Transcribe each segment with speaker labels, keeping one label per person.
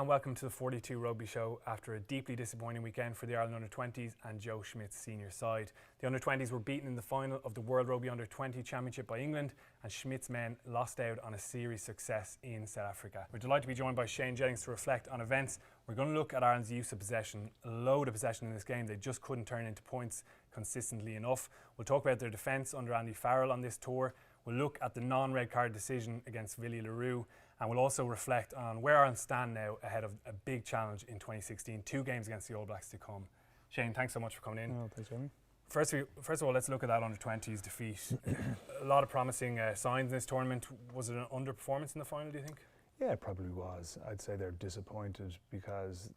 Speaker 1: And welcome to the 42 Rugby Show after a deeply disappointing weekend for the Ireland under-20s and Joe Schmidt's senior side. The under-20s were beaten in the final of the World Rugby Under-20 Championship by England, and Schmidt's men lost out on a series success in South Africa. We're delighted to be joined by Jennings to reflect on events. We're going to look at Ireland's use of possession, a load of possession in this game. They just couldn't turn into points consistently enough. We'll talk about their defence under Andy Farrell on this tour. We'll look at the non-red card decision against Villiers Leroux, and we'll also reflect on where Ireland stand now ahead of a big challenge in 2016, 2 games against the All Blacks to come. Shane, thanks so much for coming in.
Speaker 2: Oh, thanks for having me.
Speaker 1: First of all, let's look at that under-20s defeat. A lot of promising signs in this tournament. Was it an underperformance in the final, do you think?
Speaker 2: Yeah, it probably was. I'd say they're disappointed because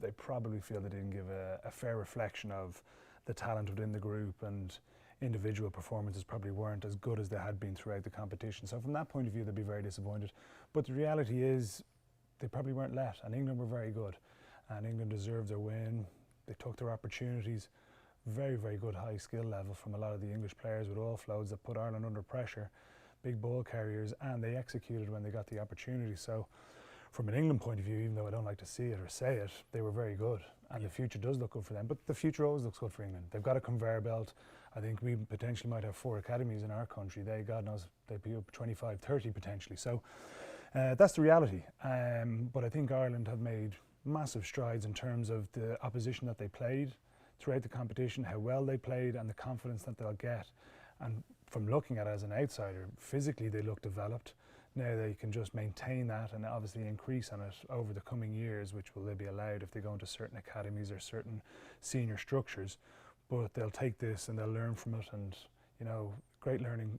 Speaker 2: they probably feel they didn't give a fair reflection of the talent within the group, and individual performances probably weren't as good as they had been throughout the competition. So from that point of view, they'd be very disappointed. But the reality is they probably weren't let, and England were very good. And England deserved their win. They took their opportunities. Very, very good high skill level from a lot of the English players with offloads that put Ireland under pressure. Big ball carriers, and they executed when they got the opportunity. So from an England point of view, even though I don't like to see it or say it, they were very good. And the future does look good for them. But the future always looks good for England. They've got a conveyor belt. I think we potentially might have 4 academies in our country. God knows, they'd be up 25, 30 potentially. So that's the reality. But I think Ireland have made massive strides in terms of the opposition that they played throughout the competition, how well they played, and the confidence that they'll get. And from looking at it as an outsider, physically they look developed. Now they can just maintain that and obviously increase on it over the coming years, which will they be allowed if they go into certain academies or certain senior structures. But they'll take this and they'll learn from it, and you know, great learning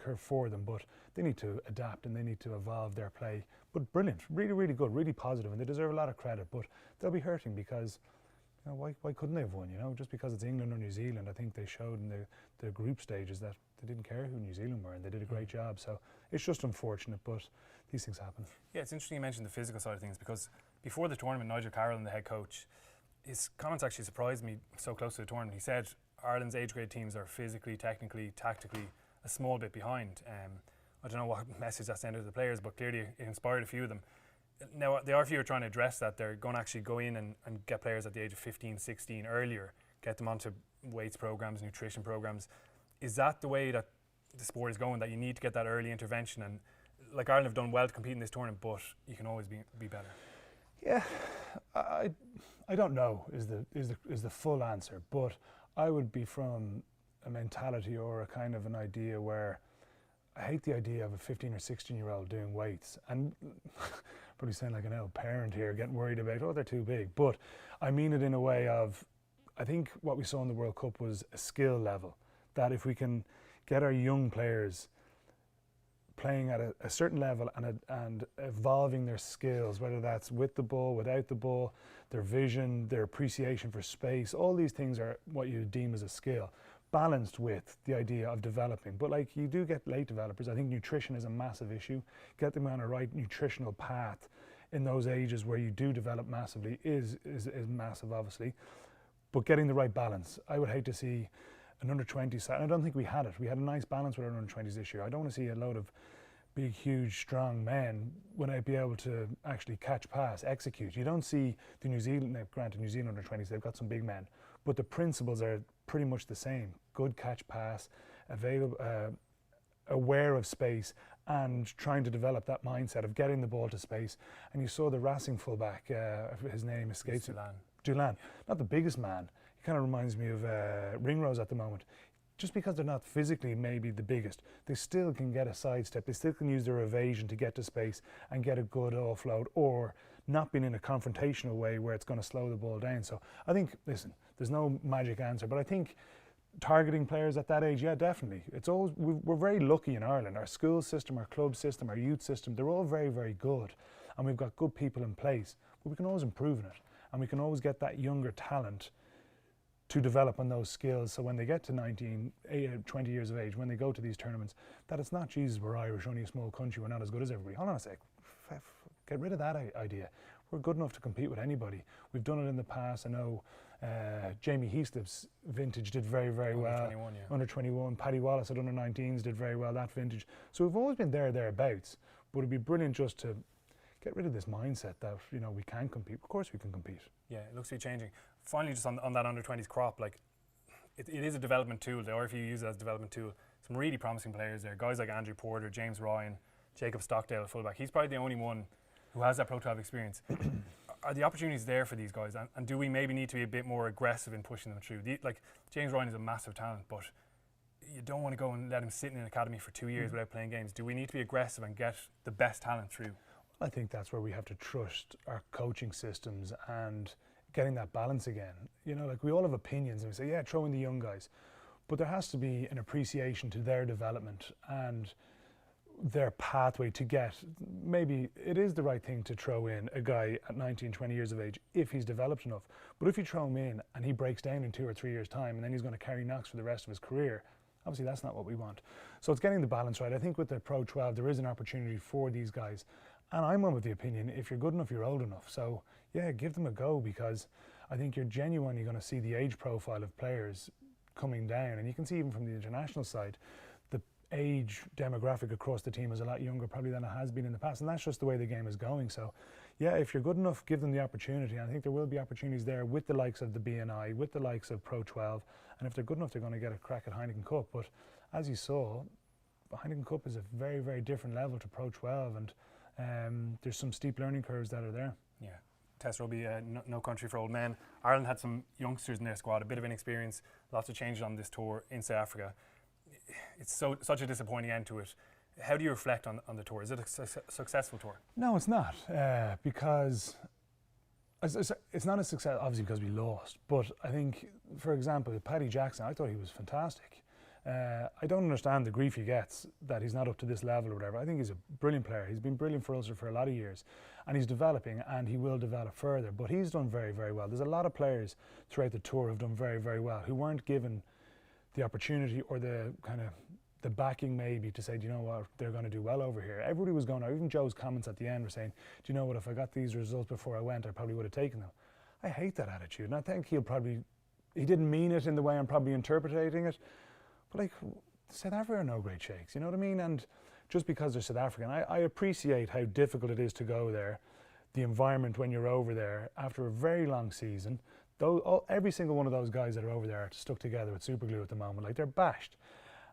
Speaker 2: curve for them. But they need to adapt and they need to evolve their play. But brilliant, really, really good, really positive, and they deserve a lot of credit. But they'll be hurting because, you know, why couldn't they have won? You know, just because it's England or New Zealand, I think they showed in the group stages that they didn't care who New Zealand were, and they did a great job. So it's just unfortunate, but these things happen. Yeah,
Speaker 1: it's interesting you mentioned the physical side of things, because before the tournament, Nigel Carroll, the head coach, his comments actually surprised me so close to the tournament. He said Ireland's age grade teams are physically, technically, tactically a small bit behind. I don't know what message that sent to the players, but clearly it inspired a few of them. Now, the RFU are trying to address that. They're going to actually go in and get players at the age of 15, 16 earlier, get them onto weights programs, nutrition programs. Is that the way that the sport is going, that you need to get that early intervention? And like, Ireland have done well to compete in this tournament, but you can always be better.
Speaker 2: Yeah, I don't know is the full answer, but I would be from a mentality or a kind of an idea where I hate the idea of a 15 or 16-year-old doing weights, and probably sound like an old parent here getting worried about, oh, they're too big. But I mean it in a way of, I think what we saw in the World Cup was a skill level, that if we can get our young players playing at a certain level and evolving their skills, whether that's with the ball, without the ball, their vision, their appreciation for space, all these things are what you deem as a skill, balanced with the idea of developing. But like, you do get late developers. I think nutrition is a massive issue. Get them on a right nutritional path in those ages where you do develop massively is massive, obviously. But getting the right balance. I would hate to see an under-20 side. I don't think we had it. We had a nice balance with our under-20s this year. I don't want to see a load of big, huge, strong men when I'd be able to actually catch, pass, execute. You don't see the New Zealand, granted New Zealand under-20s, they've got some big men, but the principles are pretty much the same. Good catch, pass, available, aware of space, and trying to develop that mindset of getting the ball to space. And you saw the Racing fullback, his name escapes me. Dulin, not the biggest man. He kind of reminds me of Ringrose at the moment. Just because they're not physically maybe the biggest, they still can get a sidestep. They still can use their evasion to get to space and get a good offload, or not being in a confrontational way where it's going to slow the ball down. So I think, listen, there's no magic answer, but I think targeting players at that age, yeah, definitely. It's always, we're very lucky in Ireland. Our school system, our club system, our youth system, they're all very, very good. And we've got good people in place, but we can always improve on it. And we can always get that younger talent to develop on those skills, so when they get to 19, 20 years of age, when they go to these tournaments, that it's not, Jesus, we're Irish, only a small country, we're not as good as everybody. Hold on a sec, get rid of that idea. We're good enough to compete with anybody. We've done it in the past. I know Jamie Heaslip's vintage did very, very well.
Speaker 1: Under 21, yeah.
Speaker 2: Under 21. Paddy Wallace at under 19s did very well, that vintage. So we've always been thereabouts, but it'd be brilliant just to get rid of this mindset that, you know, we can compete. Of course we can compete.
Speaker 1: Yeah, it looks to be changing. Finally, just on that under-20s crop, like, it is a development tool. The RFU use it as a development tool. Some really promising players there. Guys like Andrew Porter, James Ryan, Jacob Stockdale, fullback. He's probably the only one who has that Pro 12 experience. Are the opportunities there for these guys? And do we maybe need to be a bit more aggressive in pushing them through? Like, James Ryan is a massive talent, but you don't want to go and let him sit in an academy for 2 years without playing games. Do we need to be aggressive and get the best talent through?
Speaker 2: I think that's where we have to trust our coaching systems and getting that balance again. You know, like, we all have opinions and we say, yeah, throw in the young guys. But there has to be an appreciation to their development and their pathway to get, maybe it is the right thing to throw in a guy at 19, 20 years of age if he's developed enough. But if you throw him in and he breaks down in 2 or 3 years' time and then he's going to carry knocks for the rest of his career, obviously that's not what we want. So it's getting the balance right. I think with the Pro 12 there is an opportunity for these guys. And I'm of the opinion, if you're good enough, you're old enough. So yeah, give them a go, because I think you're genuinely going to see the age profile of players coming down. And you can see even from the international side, the age demographic across the team is a lot younger probably than it has been in the past. And that's just the way the game is going. So yeah, if you're good enough, give them the opportunity. And I think there will be opportunities there with the likes of the BNI, with the likes of Pro 12. And if they're good enough, they're going to get a crack at Heineken Cup. But as you saw, Heineken Cup is a very, very different level to Pro 12. And there's some steep learning curves that are there.
Speaker 1: Yeah, Test Rugby, no country for old men. Ireland had some youngsters in their squad, a bit of inexperience, lots of changes on this tour in South Africa. It's such a disappointing end to it. How do you reflect on the tour? Is it a successful tour?
Speaker 2: No, it's not, because it's not a success, obviously, because we lost. But I think, for example, Paddy Jackson, I thought he was fantastic. I don't understand the grief he gets that he's not up to this level or whatever. I think he's a brilliant player. He's been brilliant for Ulster for a lot of years, and he's developing, and he will develop further. But he's done very, very well. There's a lot of players throughout the tour who've done very, very well, who weren't given the opportunity or the kind of the backing maybe to say, do you know what, they're going to do well over here. Everybody was going, even Joe's comments at the end were saying, do you know what, if I got these results before I went, I probably would have taken them. I hate that attitude, and I think he didn't mean it in the way I'm probably interpreting it. But like, South Africa are no great shakes, you know what I mean? And just because they're South African, I appreciate how difficult it is to go there, the environment when you're over there after a very long season. Every single one of those guys that are over there are stuck together with super glue at the moment. Like, they're bashed,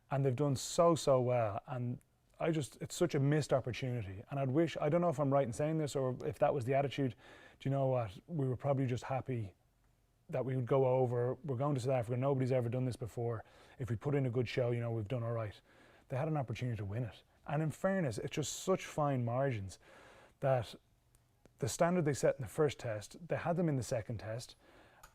Speaker 2: and they've done so well. And it's such a missed opportunity. And I don't know if I'm right in saying this or if that was the attitude. Do you know what? We were probably just happy that we would go over. We're going to South Africa. Nobody's ever done this before. If we put in a good show, you know, we've done all right. They had an opportunity to win it. And in fairness, it's just such fine margins that the standard they set in the first test, they had them in the second test,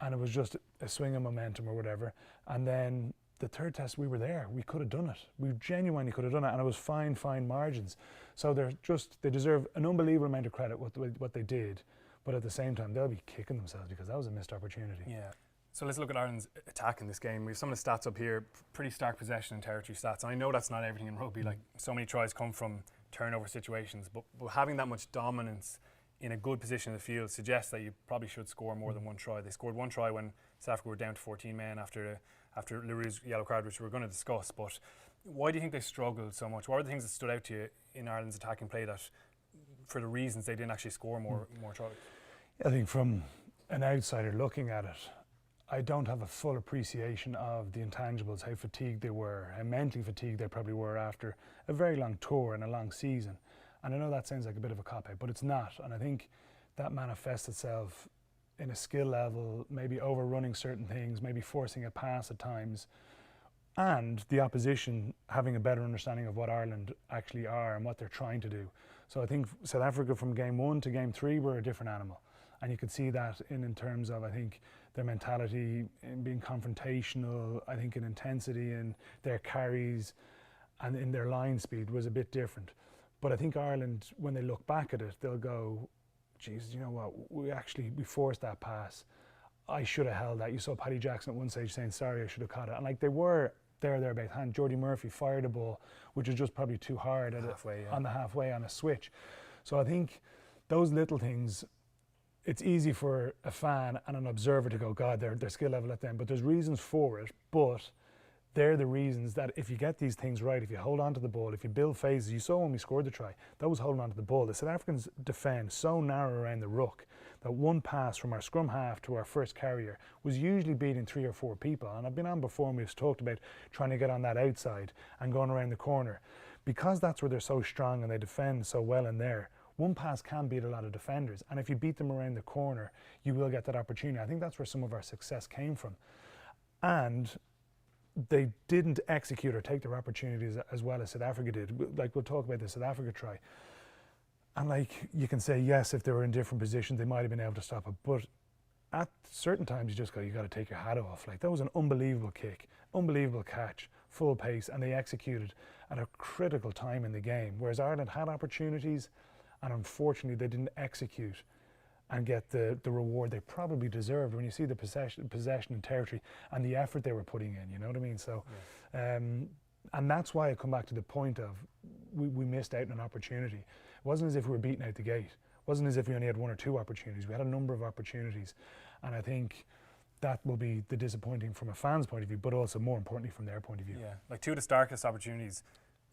Speaker 2: and it was just a swing of momentum or whatever. And then the third test, we were there. We could have done it. We genuinely could have done it, and it was fine margins. So they deserve an unbelievable amount of credit what they did. But at the same time, they'll be kicking themselves because that was a missed opportunity.
Speaker 1: Yeah. So let's look at Ireland's attack in this game. We have some of the stats up here, pretty stark possession and territory stats. And I know that's not everything in rugby. Like, so many tries come from turnover situations, but having that much dominance in a good position in the field suggests that you probably should score more than one try. They scored one try when South Africa were down to 14 men after Leroux's yellow card, which we're going to discuss. But why do you think they struggled so much? What are the things that stood out to you in Ireland's attacking play that, for the reasons they didn't actually score more tries?
Speaker 2: I think from an outsider looking at it, I don't have a full appreciation of the intangibles, how fatigued they were, how mentally fatigued they probably were after a very long tour and a long season. And I know that sounds like a bit of a cop-out, but it's not. And I think that manifests itself in a skill level, maybe overrunning certain things, maybe forcing a pass at times, and the opposition having a better understanding of what Ireland actually are and what they're trying to do. So I think South Africa from game 1 to game 3 were a different animal. And you could see that in terms of, I think, their mentality in being confrontational, I think in intensity in their carries and in their line speed was a bit different. But I think Ireland, when they look back at it, they'll go, geez, you know what, we forced that pass. I should have held that. You saw Paddy Jackson at one stage saying, sorry, I should have caught it. And like, they were thereabouts hand. Jordy Murphy fired a ball, which was just probably too hard on the halfway on a switch. So I think those little things, it's easy for a fan and an observer to go, God, their skill level at them, but there's reasons for it. But they're the reasons that if you get these things right, if you hold on to the ball, if you build phases, you saw when we scored the try, that was holding on to the ball. The South Africans defend so narrow around the ruck that one pass from our scrum half to our first carrier was usually beating 3 or 4 people. And I've been on before and we've talked about trying to get on that outside and going around the corner. Because that's where they're so strong and they defend so well in there, one pass can beat a lot of defenders. And if you beat them around the corner, you will get that opportunity. I think that's where some of our success came from. And they didn't execute or take their opportunities as well as South Africa did. Like, we'll talk about the South Africa try. And like, you can say, yes, if they were in different positions, they might have been able to stop it. But at certain times, you got to take your hat off. Like, that was an unbelievable kick, unbelievable catch, full pace, and they executed at a critical time in the game. Whereas Ireland had opportunities, and unfortunately, they didn't execute and get the reward they probably deserved when you see the possession and territory and the effort they were putting in, you know what I mean? So, and that's why I come back to the point of we missed out on an opportunity. It wasn't as if we were beaten out the gate. It wasn't as if we only had 1 or 2 opportunities. We had a number of opportunities. And I think that will be the disappointing from a fan's point of view, but also more importantly from their point of view.
Speaker 1: Yeah, like 2 of the starkest opportunities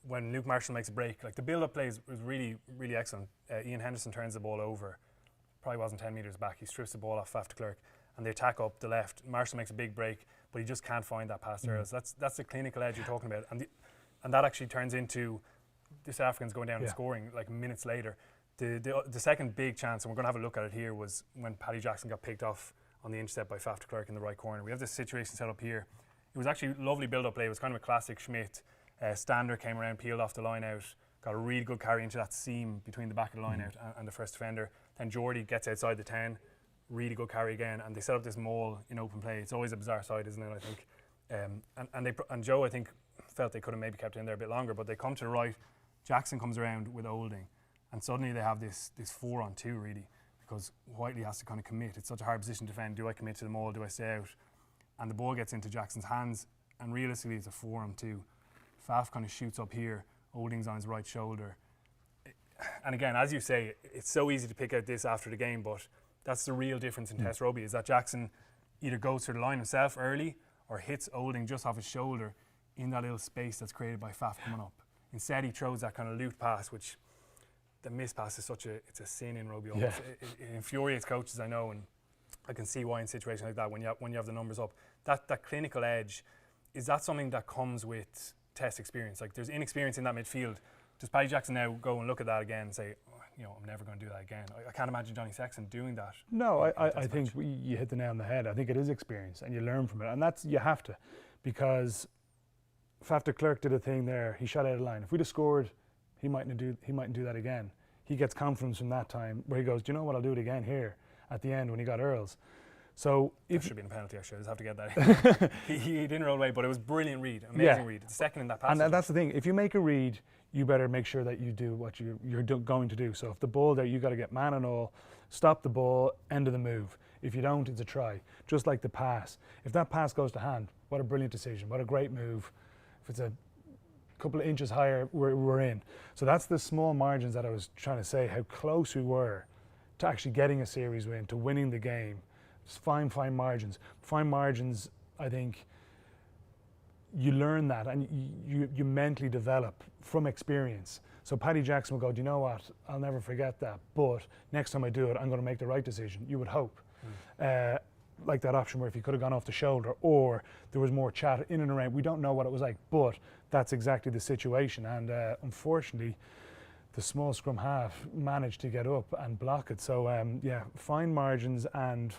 Speaker 1: when Luke Marshall makes a break, like the build-up play was really, really excellent. Ian Henderson turns the ball over, probably wasn't 10 metres back. He strips the ball off Faf de Klerk and they attack up the left. Marshall makes a big break, but he just can't find that pass there. So that's the clinical edge you're talking about. And that actually turns into the South Africans going down and scoring like minutes later. The second big chance, and we're going to have a look at it here, was when Paddy Jackson got picked off on the intercept by Faf de Klerk in the right corner. We have this situation set up here. It was actually a lovely build-up play. It was kind of a classic Schmidt. Stander came around, peeled off the line out, got a really good carry into that seam between the back of the line out and the first defender. Then Geordie gets outside the 10, really good carry again, and they set up this maul in open play. It's always a bizarre side, isn't it, I think. And Joe, I think, felt they could have maybe kept it in there a bit longer, but they come to the right. Jackson comes around with Olding, and suddenly they have this 4-on-2 really, because Whiteley has to kind of commit. It's such a hard position to defend. Do I commit to the maul? Do I stay out? And the ball gets into Jackson's hands, and realistically it's a 4-on-2. Faf kind of shoots up here, Olding's on his right shoulder. And again, as you say, it's so easy to pick out this after the game, but that's the real difference in Test rugby, is that Jackson either goes to the line himself early or hits Olding just off his shoulder in that little space that's created by Faf coming up. Instead, he throws that kind of looped pass, which the miss pass is it's a sin in rugby almost. It infuriates coaches, I know, and I can see why in situations like that, when you have the numbers up. That clinical edge, is that something that comes with Test experience? Like, there's inexperience in that midfield. Does Paddy Jackson now go and look at that again and say, I'm never going to do that again? I can't imagine Johnny Sexton doing that.
Speaker 2: No, I think you hit the nail on the head. I think it is experience, and you learn from it, and that's, you have to, because Faf de Klerk did a thing there. He shot out of line. If we'd have scored, he mightn't do that again. He gets confidence from that time where he goes, do you know what, I'll do it again here at the end when he got Earls. So if
Speaker 1: that should have been a penalty, actually. I just have to get that in. he didn't roll away, but it was brilliant read, amazing read. The second in that pass.
Speaker 2: And that's the thing. If you make a read, you better make sure that you do what you're going to do. So if the ball there, you got to get man and all, stop the ball, end of the move. If you don't, it's a try. Just like the pass. If that pass goes to hand, what a brilliant decision. What a great move. If it's a couple of inches higher, we're in. So that's the small margins that I was trying to say, how close we were to actually getting a series win, to winning the game. Just fine margins. Fine margins, I think, you learn that and you mentally develop from experience. So Paddy Jackson will go, do you know what, I'll never forget that, but next time I do it, I'm going to make the right decision. You would hope. Like that option where if he could have gone off the shoulder or there was more chat in and around, we don't know what it was like, but that's exactly the situation. And unfortunately, the small scrum half managed to get up and block it. So fine margins, and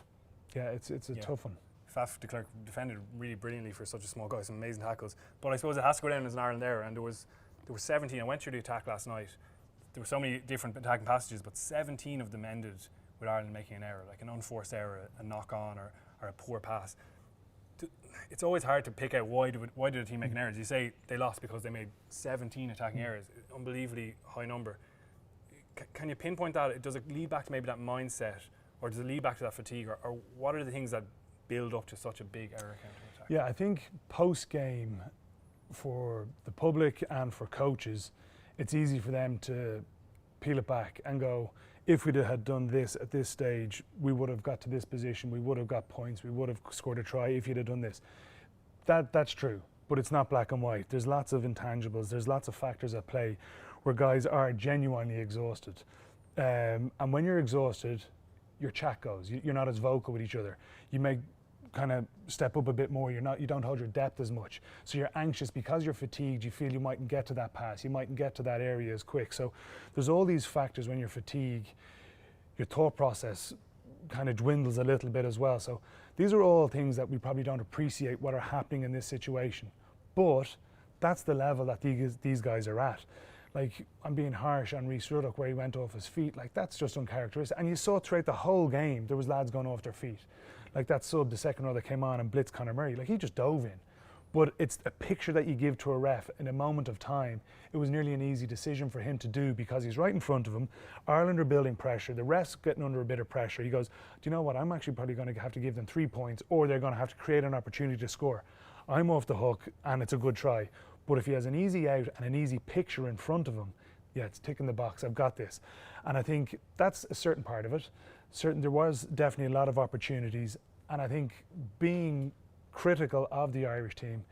Speaker 2: it's a tough one.
Speaker 1: Faf de Klerk defended really brilliantly for such a small guy, some amazing tackles. But I suppose it has to go down as an Ireland error, and there was 17. I went through the attack last night. There were so many different attacking passages, but 17 of them ended with Ireland making an error, like an unforced error, a knock-on or a poor pass. It's always hard to pick out why did a team make an error. As you say, they lost because they made 17 attacking errors, unbelievably high number. Can you pinpoint that? Does it lead back to maybe that mindset, or does it lead back to that fatigue, or what are the things that build up to such a big error counter-attack?
Speaker 2: Yeah, I think post-game, for the public and for coaches, it's easy for them to peel it back and go, if we had done this at this stage, we would have got to this position, we would have got points, we would have scored a try if you'd have done this. That's true. but it's not black and white. There's lots of intangibles, there's lots of factors at play where guys are genuinely exhausted. And when you're exhausted, your chat goes. You're not as vocal with each other. You may kind of step up a bit more. You don't hold your depth as much. So you're anxious because you're fatigued. You feel you mightn't get to that pass. You mightn't get to that area as quick. So there's all these factors when you're fatigued. Your thought process kind of dwindles a little bit as well. So these are all things that we probably don't appreciate what are happening in this situation. But that's the level that these guys are at. Like, I'm being harsh on Rhys Ruddock where he went off his feet. Like, that's just uncharacteristic. And you saw throughout the whole game, there was lads going off their feet. Like that sub, the second row that came on and blitzed Conor Murray, like he just dove in. But it's a picture that you give to a ref in a moment of time. It was nearly an easy decision for him to do because he's right in front of him. Ireland are building pressure. The ref's getting under a bit of pressure. He goes, do you know what? I'm actually probably going to have to give them 3 points, or they're going to have to create an opportunity to score. I'm off the hook and it's a good try. But if he has an easy out and an easy picture in front of him, yeah, it's ticking the box. I've got this. And I think that's a certain part of it. There was definitely a lot of opportunities. And I think being critical of the Irish team,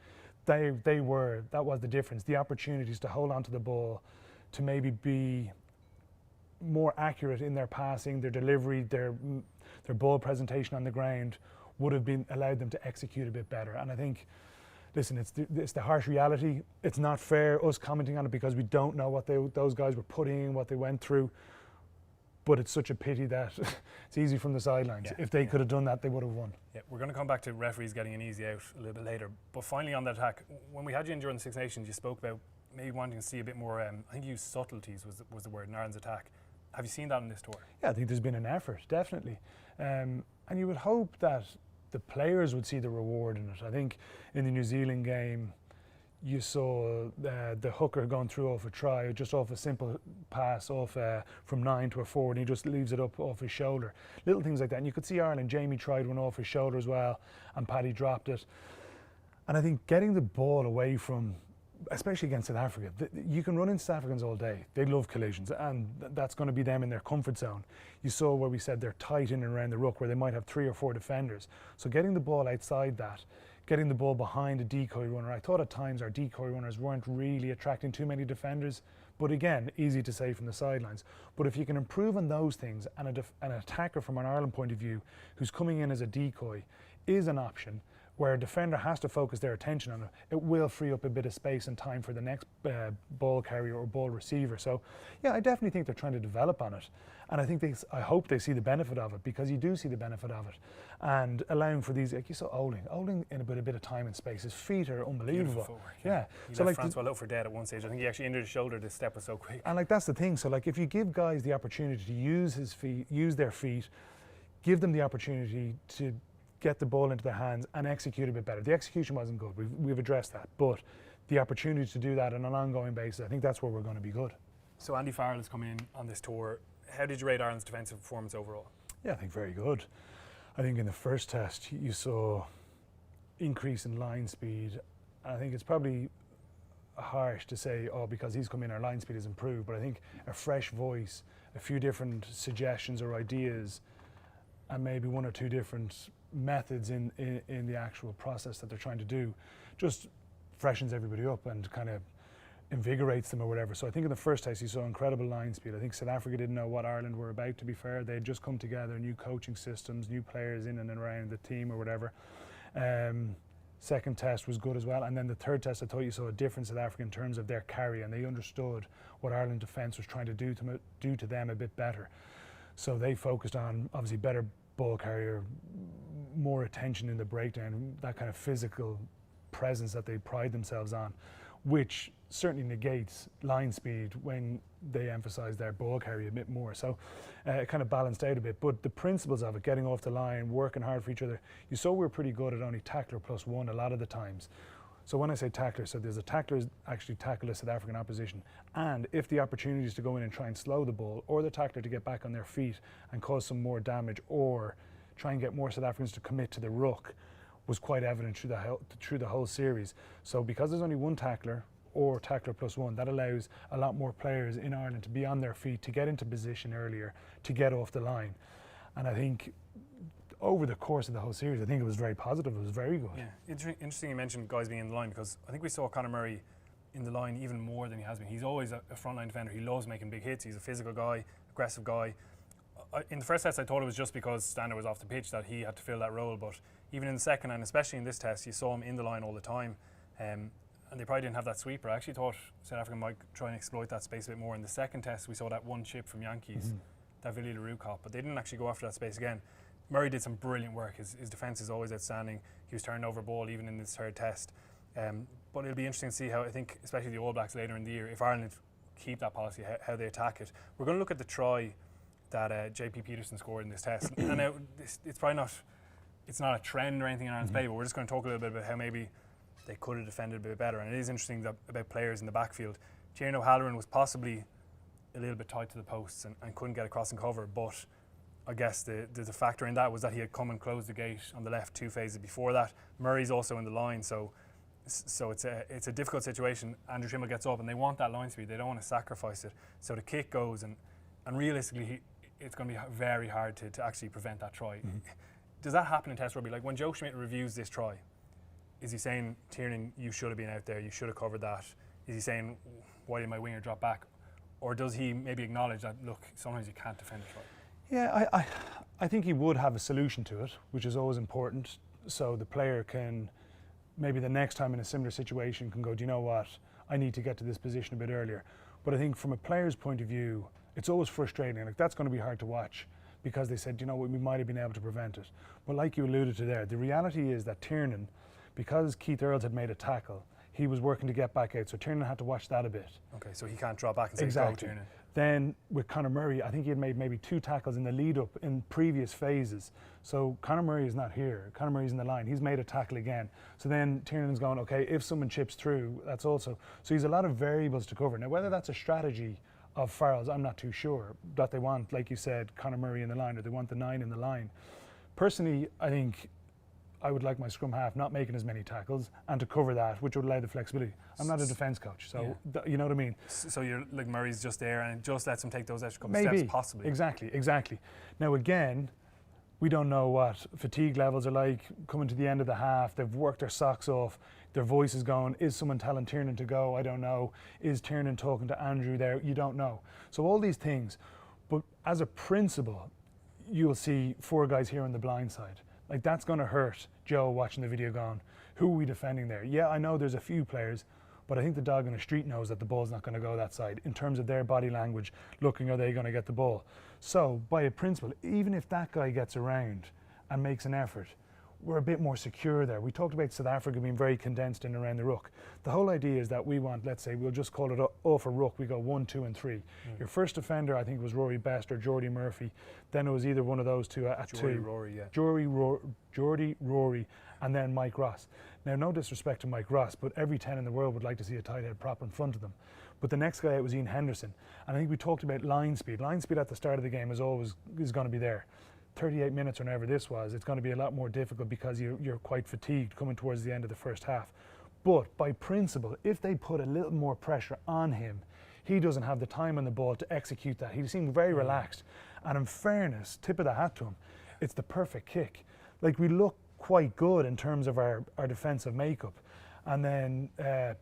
Speaker 2: that was the difference. The opportunities to hold on to the ball, to maybe be more accurate in their passing, their delivery, their ball presentation on the ground would have been allowed them to execute a bit better. And I think, listen, it's the harsh reality. It's not fair us commenting on it because we don't know what those guys were putting in, what they went through. But it's such a pity that it's easy from the sidelines. Yeah, if they could have done that, they would have won.
Speaker 1: Yeah, we're going to come back to referees getting an easy out a little bit later. But finally on that attack, when we had you in during the Six Nations, you spoke about maybe wanting to see a bit more, I think you used subtleties was the word in Ireland's attack. Have you seen that in this tour?
Speaker 2: Yeah, I think there's been an effort, definitely. And you would hope that the players would see the reward in it. I think in the New Zealand game, you saw the hooker going through off a try, just off a simple pass off from 9 to a forward, and he just leaves it up off his shoulder. Little things like that. And you could see Ireland, Jamie tried one off his shoulder as well, and Paddy dropped it. And I think getting the ball away from, especially against South Africa, you can run into South Africans all day. They love collisions, and that's going to be them in their comfort zone. You saw where we said they're tight in and around the ruck, where they might have 3 or 4 defenders. So getting the ball outside that, getting the ball behind a decoy runner. I thought at times our decoy runners weren't really attracting too many defenders, but again, easy to say from the sidelines. But if you can improve on those things, and an attacker from an Ireland point of view who's coming in as a decoy is an option, where a defender has to focus their attention on it, it will free up a bit of space and time for the next ball carrier or ball receiver. So yeah, I definitely think they're trying to develop on it. And I hope they see the benefit of it, because you do see the benefit of it. And allowing for these, like you saw Oling in a bit of time and space, his feet are unbelievable.
Speaker 1: Footwork,
Speaker 2: yeah.
Speaker 1: He so left Francois out for dead at one stage. I think he actually injured his shoulder, this step was so quick.
Speaker 2: And like that's the thing, so like if you give guys the opportunity to use their feet, give them the opportunity to get the ball into their hands and execute a bit better. The execution wasn't good, we've addressed that, but the opportunity to do that on an ongoing basis, I think that's where we're going to be good.
Speaker 1: So Andy Farrell has come in on this tour. How did you rate Ireland's defensive performance overall?
Speaker 2: Yeah, I think very good. I think in the first test you saw increase in line speed. I think it's probably harsh to say, oh, because he's come in our line speed has improved, but I think a fresh voice, a few different suggestions or ideas, and maybe 1 or 2 different methods in the actual process that they're trying to do just freshens everybody up and kind of invigorates them or whatever. So I think in the first test you saw incredible line speed. I think South Africa didn't know what Ireland were about, to be fair. They had just come together, new coaching systems, new players in and around the team or whatever. Second test was good as well, and then the third test I thought you saw a different South Africa in terms of their carry, and they understood what Ireland defence was trying to do to them a bit better. So they focused on obviously better ball carrier, more attention in the breakdown, that kind of physical presence that they pride themselves on, which certainly negates line speed when they emphasise their ball carry a bit more. So it kind of balanced out a bit. But the principles of it, getting off the line, working hard for each other, you saw we were pretty good at only tackler plus 1 a lot of the times. So when I say tackler, so there's a tackler actually tackle a South African opposition, and if the opportunity is to go in and try and slow the ball, or the tackler to get back on their feet and cause some more damage, or try and get more South Africans to commit to the ruck, was quite evident through the whole series. So because there's only 1 tackler, or tackler plus 1, that allows a lot more players in Ireland to be on their feet, to get into position earlier, to get off the line. And I think over the course of the whole series, I think it was very positive. It was very good.
Speaker 1: Yeah, interesting you mentioned guys being in the line, because I think we saw Conor Murray in the line even more than he has been. He's always a frontline defender. He loves making big hits. He's a physical guy, aggressive guy. In the first test, I thought it was just because Stander was off the pitch that he had to fill that role, but even in the second, and especially in this test, you saw him in the line all the time. And they probably didn't have that sweeper. I actually thought South Africa might try and exploit that space a bit more. In the second test, we saw that one chip from Yankees, that Villy LaRue caught, but they didn't actually go after that space again. Murray did some brilliant work. His defence is always outstanding. He was turning over ball even in this third test. But it'll be interesting to see how, I think, especially the All Blacks later in the year, if Ireland keep that policy, how they attack it. We're going to look at the try that JP Peterson scored in this test. And now, it's probably not, it's not a trend or anything in Ireland's play, but we're just going to talk a little bit about how maybe they could have defended a bit better. And it is interesting about players in the backfield. Tiernan O'Halloran was possibly a little bit tight to the posts and couldn't get across and cover, but I guess the factor in that was that he had come and closed the gate on the left 2 phases before that. Murray's also in the line, so it's a difficult situation. Andrew Trimble gets up and they want that line speed. They don't want to sacrifice it. So the kick goes, and realistically, it's going to be very hard to actually prevent that try. Does that happen in Test rugby? Like when Joe Schmidt reviews this try, is he saying, Tiernan, you should have been out there, you should have covered that? Is he saying, why did my winger drop back? Or does he maybe acknowledge that, look, sometimes you can't defend a try?
Speaker 2: Yeah, I think he would have a solution to it, which is always important. So the player can, maybe the next time in a similar situation, can go, do you know what, I need to get to this position a bit earlier. But I think from a player's point of view, it's always frustrating. Like, that's going to be hard to watch, because they said, you know what, we might have been able to prevent it. But like you alluded to there, the reality is that Tiernan, because Keith Earls had made a tackle, he was working to get back out, so Tiernan had to watch that a bit.
Speaker 1: Okay, so he can't drop back and say,
Speaker 2: exactly.
Speaker 1: Go Tiernan.
Speaker 2: Then with Conor Murray, I think he had made maybe 2 tackles in the lead up in previous phases. So Conor Murray is not here. Conor Murray's in the line. He's made a tackle again. So then Tiernan's going, okay, if someone chips through, that's also. So he's a lot of variables to cover. Now, whether that's a strategy of Farrell's, I'm not too sure. That they want, like you said, Conor Murray in the line, or they want the 9 in the line. Personally, I think I would like my scrum half not making as many tackles and to cover that, which would allow the flexibility. I'm not a defence coach, so you know what I mean.
Speaker 1: So you're like, Murray's just there and it just lets him take those extra couple
Speaker 2: Maybe.
Speaker 1: steps, possibly.
Speaker 2: Exactly. Now again, we don't know what fatigue levels are like coming to the end of the half. They've worked their socks off. Their voice is going. Is someone telling Tiernan to go? I don't know. Is Tiernan talking to Andrew there? You don't know. So all these things. But as a principle, you'll see 4 guys here on the blind side. Like, that's going to hurt Joe watching the video going, who are we defending there? Yeah, I know there's a few players, but I think the dog in the street knows that the ball's not going to go that side in terms of their body language, looking, are they going to get the ball? So by a principle, even if that guy gets around and makes an effort, we're a bit more secure there. We talked about South Africa being very condensed in around the ruck. The whole idea is that we want, let's say, we'll just call it off a ruck, we go 1, 2 and 3. Your first defender, I think, was Rory Best or Geordie Murphy. Then it was either one of those two at
Speaker 1: Geordie
Speaker 2: 2.
Speaker 1: Rory, yeah.
Speaker 2: Geordie, Rory, and then Mike Ross. Now, no disrespect to Mike Ross, but every 10 in the world would like to see a tight head prop in front of them. But the next guy out was Ian Henderson. And I think we talked about line speed. Line speed at the start of the game is going to be there. 38 minutes or whenever this was, it's going to be a lot more difficult because you're quite fatigued coming towards the end of the first half. But by principle, if they put a little more pressure on him, he doesn't have the time on the ball to execute that. He seemed very relaxed. And in fairness, tip of the hat to him, it's the perfect kick. Like, we look quite good in terms of our defensive makeup. And then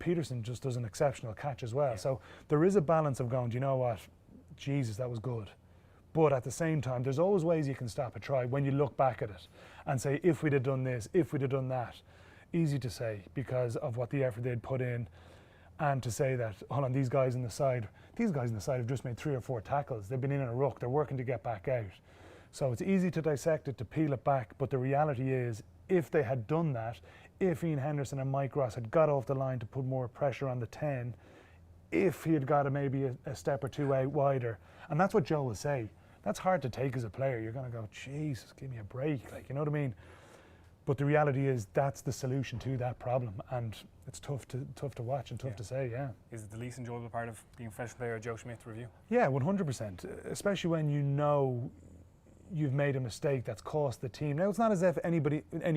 Speaker 2: Peterson just does an exceptional catch as well. So there is a balance of going, do you know what, Jesus, that was good. But at the same time, there's always ways you can stop a try when you look back at it and say, if we'd have done this, if we'd have done that. Easy to say because of what the effort they'd put in, and to say that, hold on, these guys on the side have just made 3 or 4 tackles. They've been in a ruck. They're working to get back out. So it's easy to dissect it, to peel it back. But the reality is, if they had done that, if Ian Henderson and Mike Ross had got off the line to put more pressure on the 10, if he had got maybe a step or 2 out wider, and that's what Joe will say. That's hard to take as a player. You're going to go, Jesus, give me a break. Like, you know what I mean? But the reality is that's the solution to that problem, and it's tough to watch and tough to say. Yeah.
Speaker 1: Is it the least enjoyable part of being a professional player, Joe Schmidt review?
Speaker 2: Yeah, 100%. Especially when you know you've made a mistake that's cost the team. Now, it's not as if any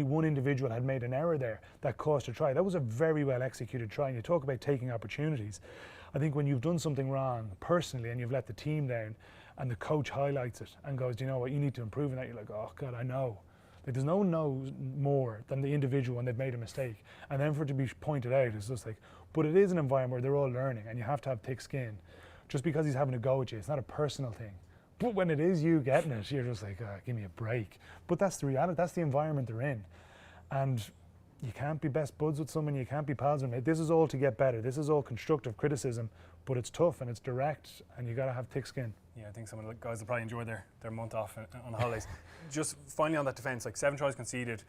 Speaker 2: one individual had made an error there that cost a try. That was a very well executed try. And you talk about taking opportunities. I think when you've done something wrong personally and you've let the team down, and the coach highlights it and goes, do you know what, you need to improve in that, you're like, oh God, I know. Like there's no one knows more than the individual when they've made a mistake. And then for it to be pointed out, it's just like, but it is an environment where they're all learning and you have to have thick skin. Just because he's having a go at you, it's not a personal thing. But when it is you getting it, you're just like, give me a break. But that's the reality, that's the environment they're in. And you can't be best buds with someone, you can't be pals with them. This is all to get better. This is all constructive criticism, but it's tough and it's direct and you got to have thick skin.
Speaker 1: Yeah, I think some of the guys will probably enjoy their month off on holidays. Just finally on that defence, like 7 tries conceded,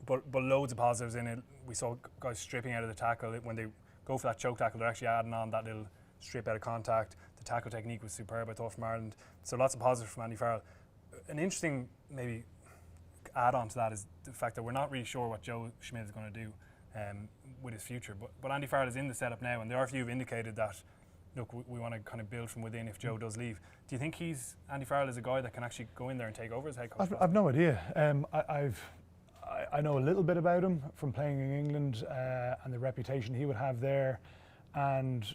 Speaker 1: but loads of positives in it. We saw guys stripping out of the tackle. When they go for that choke tackle, they're actually adding on that little strip out of contact. The tackle technique was superb, I thought, from Ireland. So lots of positives from Andy Farrell. An interesting maybe add-on to that is the fact that we're not really sure what Joe Schmidt is going to do with his future. But Andy Farrell is in the setup now, and the RFU have indicated that, look, we want to kind of build from within if Joe does leave. Do you think Andy Farrell is a guy that can actually go in there and take over as head coach?
Speaker 2: I've no idea. I know a little bit about him from playing in England and the reputation he would have there. And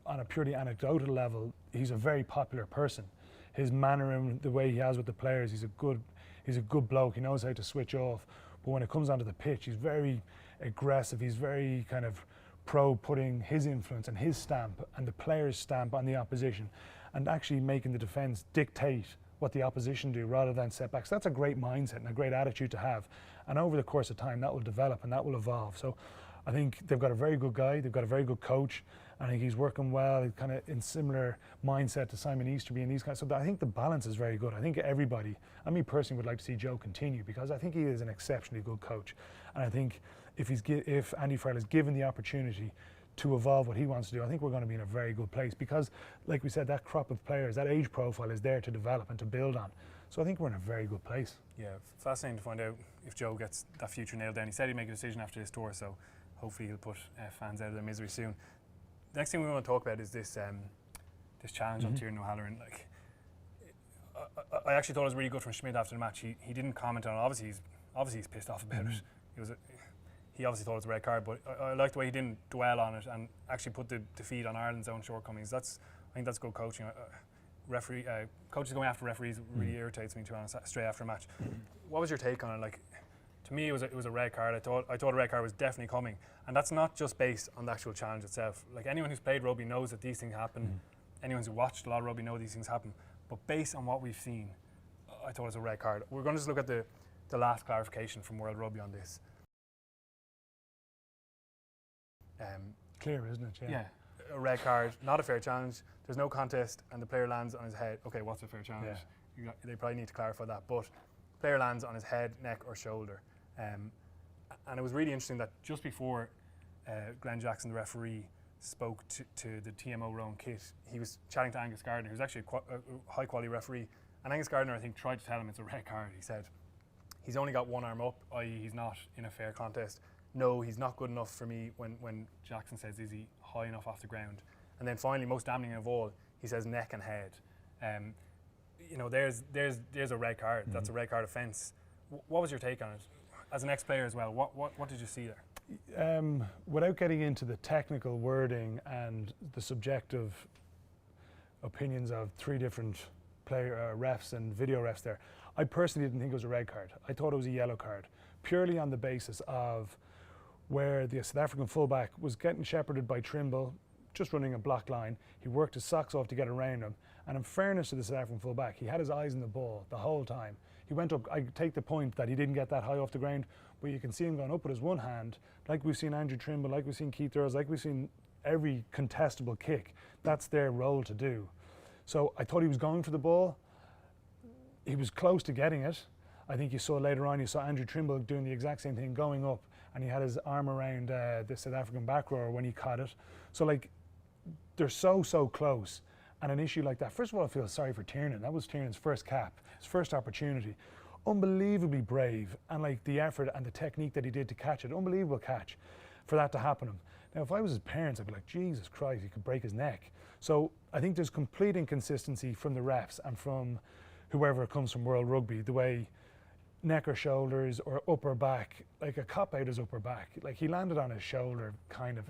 Speaker 2: on a purely anecdotal level, he's a very popular person. His manner and the way he has with the players, he's a good bloke. He knows how to switch off. But when it comes onto the pitch, he's very aggressive. He's very kind of pro putting his influence and his stamp and the players' stamp on the opposition and actually making the defence dictate what the opposition do rather than setbacks. That's a great mindset and a great attitude to have. And over the course of time, that will develop and that will evolve. So I think they've got a very good guy. They've got a very good coach. I think he's working well, kind of in similar mindset to Simon Easterby and these guys. So I think the balance is very good. I think everybody, I mean personally, would like to see Joe continue because I think he is an exceptionally good coach. And I think if Andy Farrell is given the opportunity to evolve what he wants to do, I think we're going to be in a very good place because, like we said, that crop of players, that age profile is there to develop and to build on. So I think we're in a very good place.
Speaker 1: Yeah, fascinating to find out if Joe gets that future nailed down. He said he'd make a decision after this tour, so hopefully he'll put fans out of their misery soon. The next thing we want to talk about is this challenge on Tiernan O'Halloran. Like, I actually thought it was really good from Schmidt after the match. He didn't comment on it. Obviously he's pissed off about it. He obviously thought it was a red card, but I like the way he didn't dwell on it and actually put the defeat on Ireland's own shortcomings. I think that's good coaching. Coaches going after referees really irritates me, to be honest, straight after a match. What was your take on it? Like, to me, it was a red card. I thought a red card was definitely coming, and that's not just based on the actual challenge itself. Like, anyone who's played rugby knows that these things happen. Anyone who's watched a lot of rugby knows these things happen. But based on what we've seen, I thought it was a red card. We're going to just look at the last clarification from World Rugby on this.
Speaker 2: Clear, isn't it?
Speaker 1: Yeah. A red card, not a fair challenge. There's no contest, and the player lands on his head. Okay, what's a fair challenge? Yeah. They probably need to clarify that. But player lands on his head, neck, or shoulder. And it was really interesting that just before Glenn Jackson, the referee, spoke to the TMO Rowan kit, he was chatting to Angus Gardner, who's actually a high-quality referee. And Angus Gardner, I think, tried to tell him it's a red card. He said he's only got one arm up, i.e. he's not in a fair contest. No, he's not good enough for me when Jackson says, is he high enough off the ground? And then finally, most damning of all, he says neck and head. There's a red card. That's a red card offence. What was your take on it? As an ex-player as well, what did you see there?
Speaker 2: Without getting into the technical wording and the subjective opinions of 3 different refs and video refs there, I personally didn't think it was a red card. I thought it was a yellow card, purely on the basis of where the South African fullback was getting shepherded by Trimble, just running a block line. He worked his socks off to get around him. And in fairness to the South African fullback, he had his eyes on the ball the whole time. He went up, I take the point that he didn't get that high off the ground, but you can see him going up with his one hand, like we've seen Andrew Trimble, like we've seen Keith Earls, like we've seen every contestable kick. That's their role to do. So I thought he was going for the ball. He was close to getting it. I think you saw later on, you saw Andrew Trimble doing the exact same thing, going up, and he had his arm around the South African back rower when he caught it. So, like, they're so close. And an issue like that, first of all, I feel sorry for Tiernan. That was Tiernan's first cap, his first opportunity. Unbelievably brave, and like the effort and the technique that he did to catch it, unbelievable catch for that to happen to him. Now, if I was his parents, I'd be like, Jesus Christ, he could break his neck. So I think there's complete inconsistency from the refs and from whoever comes from World Rugby, the way neck or shoulders or upper back, like a cop-out is upper back. Like, he landed on his shoulder, kind of.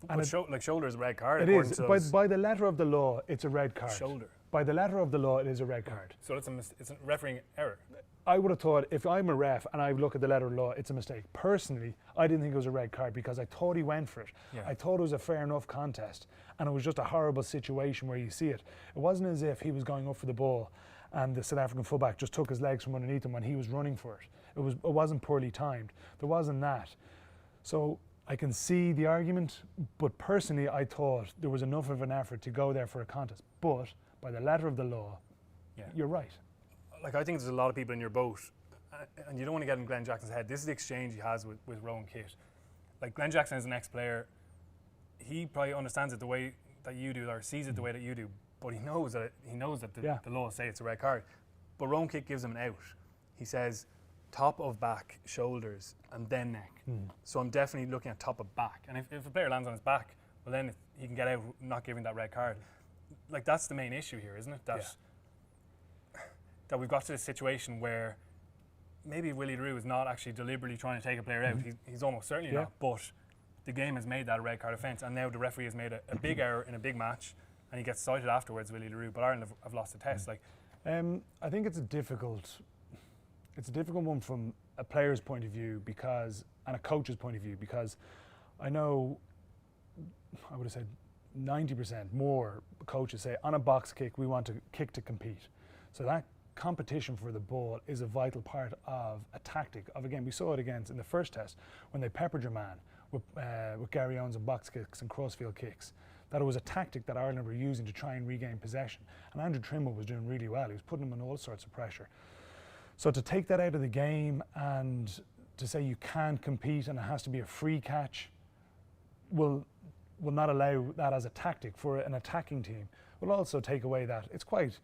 Speaker 1: And shoulder is a red card.
Speaker 2: It is. By the letter of the law, it's a red card.
Speaker 1: Shoulder.
Speaker 2: By the letter of the law, it is a red card.
Speaker 1: So it's a refereeing error.
Speaker 2: I would have thought if I'm a ref and I look at the letter of law, it's a mistake. Personally, I didn't think it was a red card because I thought he went for it.
Speaker 1: Yeah.
Speaker 2: I thought it was a fair enough contest, and it was just a horrible situation where you see it. It wasn't as if he was going up for the ball and the South African fullback just took his legs from underneath him when he was running for it. It wasn't poorly timed. There wasn't that. So I can see the argument, but personally I thought there was enough of an effort to go there for a contest. But by the letter of the law, you're right.
Speaker 1: Like, I think there's a lot of people in your boat, and you don't want to get in Glenn Jackson's head. This is the exchange he has with Rowan Kitt. Like, Glenn Jackson is an ex-player. He probably understands it the way that you do, or sees it the way that you do. But he knows that the law say it's a red card. But Rowan Kitt gives him an out. He says top of back, shoulders, and then neck. So I'm definitely looking at top of back. And if a player lands on his back, well, then he can get out not giving that red card. Like, that's the main issue here, isn't it? That we've got to this situation where maybe Willie Leroux is not actually deliberately trying to take a player out. He's almost certainly not. But the game has made that a red card offence, and now the referee has made a big error in a big match, and he gets cited afterwards, Willie Leroux. But Ireland have lost the test. Like,
Speaker 2: I think it's a difficult one from a player's point of view and a coach's point of view, because I know, I would have said 90% more coaches say on a box kick we want to kick to compete. So that competition for the ball is a vital part of a tactic of, again, we saw it against in the first test when they peppered your man with Gary Owens and box kicks and crossfield kicks, that it was a tactic that Ireland were using to try and regain possession. And Andrew Trimble was doing really well. He was putting them in all sorts of pressure. So to take that out of the game and to say you can't compete and it has to be a free catch will not allow that as a tactic for an attacking team. Will also take away that it's quite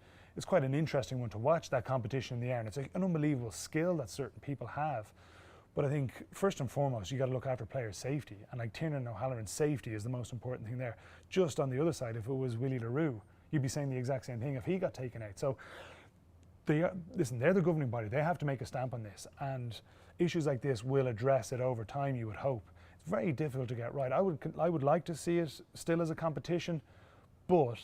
Speaker 2: an interesting one to watch, that competition in the air, and it's an unbelievable skill that certain people have. But I think first and foremost you got to look after player safety, and like Tiernan O'Halloran's safety is the most important thing there. Just on the other side, if it was Willie Leroux, you'd be saying the exact same thing if he got taken out. So they're the governing body. They have to make a stamp on this, and issues like this will address it over time, you would hope. It's very difficult to get right. I would like to see it still as a competition, but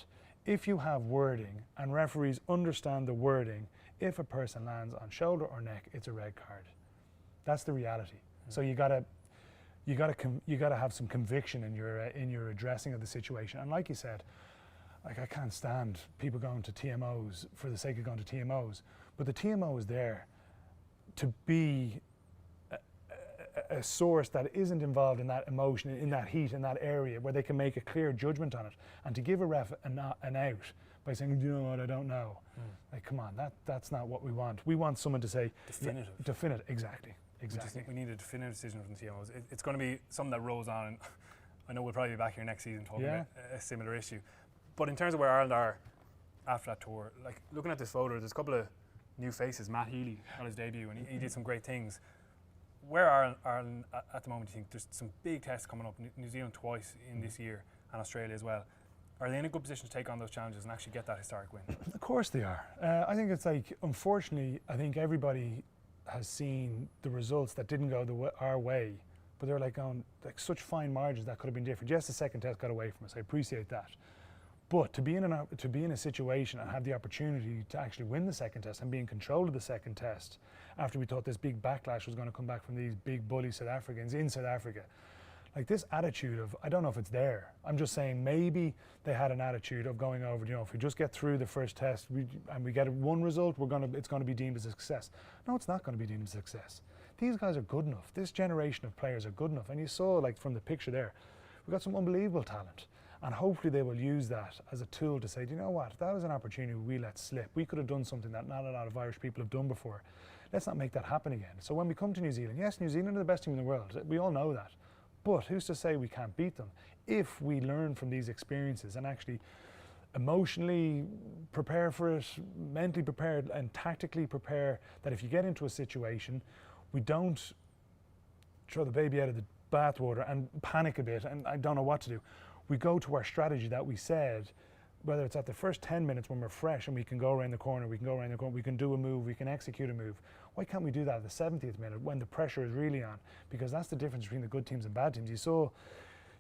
Speaker 2: if you have wording and referees understand the wording, if a person lands on shoulder or neck, it's a red card. That's the reality. So you gotta have some conviction in your addressing of the situation. And like you said, like, I can't stand people going to TMOs for the sake of going to TMOs, but the TMO is there to be a source that isn't involved in that emotion, in that heat, in that area, where they can make a clear judgment on it. And to give a ref an out by saying, you know what, I don't know. Like, come on, that's not what we want. We want someone to say
Speaker 1: definitive.
Speaker 2: Definitive, exactly.
Speaker 1: We just think we need a definitive decision from the TMOs. It's going to be something that rolls on, and I know we'll probably be back here next season talking about a similar issue. But in terms of where Ireland are after that tour, like, looking at this photo, there's a couple of new faces. Matt Healy on his debut, and he did some great things. Where are Ireland at the moment? Do you think there's some big tests coming up? New Zealand twice in this year, and Australia as well. Are they in a good position to take on those challenges and actually get that historic win?
Speaker 2: Of course they are. I think it's like, unfortunately, I think everybody has seen the results that didn't go our way, but they're like on like such fine margins that could have been different. Yes, the second test got away from us. I appreciate that. But to be in a situation and have the opportunity to actually win the second test and be in control of the second test, after we thought this big backlash was going to come back from these big bully South Africans in South Africa, like this attitude of, I don't know if it's there. I'm just saying maybe they had an attitude of going over, if we just get through the first test and we get one result, it's going to be deemed as a success. No, it's not going to be deemed as a success. These guys are good enough. This generation of players are good enough. And you saw, like, from the picture there, we've got some unbelievable talent. And hopefully they will use that as a tool to say, do you know what, that was an opportunity we let slip. We could have done something that not a lot of Irish people have done before. Let's not make that happen again. So when we come to New Zealand, yes, New Zealand are the best team in the world. We all know that. But who's to say we can't beat them if we learn from these experiences and actually emotionally prepare for it, mentally prepare, and tactically prepare, that if you get into a situation, we don't throw the baby out of the bathwater and panic a bit and I don't know what to do. We go to our strategy that we said, whether it's at the first 10 minutes when we're fresh and we can go around the corner, we can do a move, we can execute a move. Why can't we do that at the 70th minute when the pressure is really on? Because that's the difference between the good teams and bad teams. You saw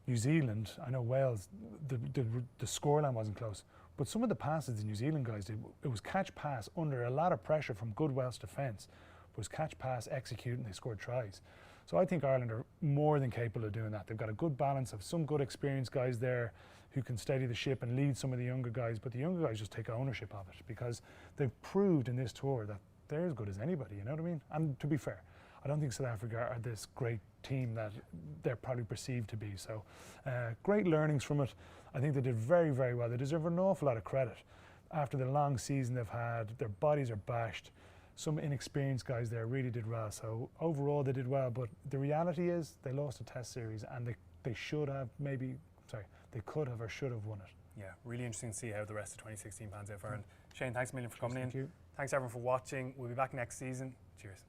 Speaker 2: New Zealand, I know Wales, the scoreline wasn't close, But some of the passes the New Zealand guys did, it was catch pass under a lot of pressure from good Welsh defence. It was catch pass, execute, and they scored tries. So I think Ireland are more than capable of doing that. They've got a good balance of some good experienced guys there who can steady the ship and lead some of the younger guys, but the younger guys just take ownership of it because they've proved in this tour that they're as good as anybody, you know what I mean? And to be fair, I don't think South Africa are this great team that they're probably perceived to be. So great learnings from it. I think they did very, very well. They deserve an awful lot of credit. After the long season they've had, their bodies are bashed. Some inexperienced guys there really did well. So overall they did well, but the reality is they lost a test series and they should have they could have or should have won it.
Speaker 1: Yeah, really interesting to see how the rest of 2016 pans out for Ireland. Shane, thanks a million for coming in.
Speaker 2: Thank you.
Speaker 1: Thanks everyone for watching. We'll be back next season. Cheers.